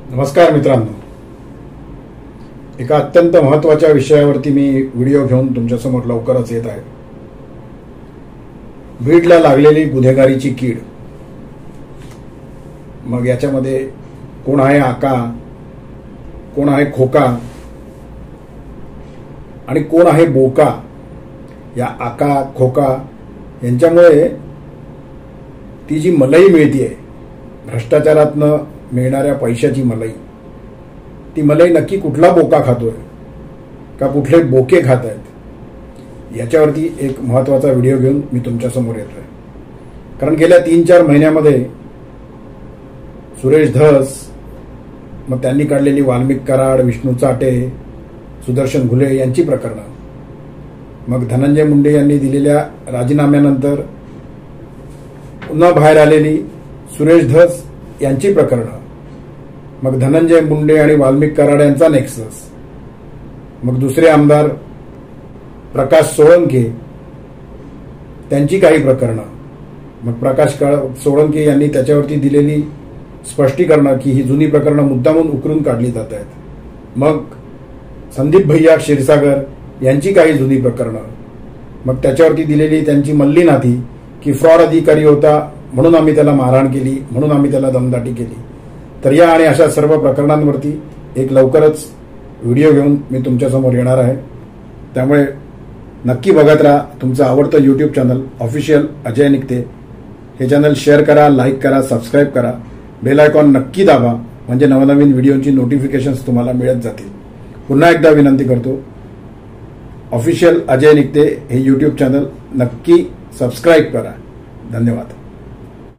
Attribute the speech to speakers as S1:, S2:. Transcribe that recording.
S1: नमस्कार मित्रांनो, एका अत्यंत महत्त्वाच्या विषयावरती मी व्हिडिओ घेऊन तुमच्यासमोर लवकरच येत आहे. बीडला लागलेली गुन्हेगारीची कीड. मग याच्यामध्ये कोण आहे आका, कोण आहे खोका आणि कोण आहे बोका. या आका खोका यांच्यामुळे ती जी मलाई मिळते, भ्रष्टाचारातनं मिळणाऱ्या पैशाची मलाई, ती मलाई नक्की कुठला बोका खातोय का कुठले बोके खात आहेत, याच्यावरती एक महत्त्वाचा व्हिडिओ घेऊन मी तुमच्यासमोर येतोय. कारण गेल्या 3-4 महिन्यामध्ये सुरेश धस, मग त्यांनी काढलेली वाल्मिक कराड, विष्णू चाटे, सुदर्शन घुले यांची प्रकरणं, मग धनंजय मुंडे यांनी दिलेल्या राजीनाम्यानंतर पुन्हा बाहेर आलेली सुरेश धस यांची प्रकरणं, मग धनंजय मुंडे आणि वाल्मिक कराड यांचा नेक्सस, मग दुसरे आमदार प्रकाश सोळंके त्यांची काही प्रकरणं, मग प्रकाश सोळंके यांनी त्याच्यावरती दिलेली स्पष्टीकरणं की ही जुनी प्रकरणं मुद्दामून उकरून काढली जात आहेत, मग संदीप भैया क्षीरसागर यांची काही जुनी प्रकरणं, मग त्याच्यावरती दिलेली त्यांची मल्ली नाथी की फ्रॉड अधिकारी होता म्हणून आम्ही त्याला मारहाण केली, म्हणून आम्ही त्याला दमदाटी केली. तर या आणि अशा सर्व प्रकरणांवरती एक लवकरच व्हिडिओ घेऊन मी तुमच्यासमोर येणार आहे. त्यामुळे नक्की बघत राहा. तुमचं आवडतं यूट्यूब चॅनल ऑफिशियल अजय निकते हे चॅनल शेअर करा, लाईक करा, सबस्क्राईब करा, बेल आयकॉन नक्की दाबा, म्हणजे नवनवीन व्हिडिओची नोटिफिकेशन्स तुम्हाला मिळत जातील. पुन्हा एकदा विनंती करतो, ऑफिशियल अजय निकते हे यूट्यूब चॅनल नक्की सबस्क्राईब करा. धन्यवाद.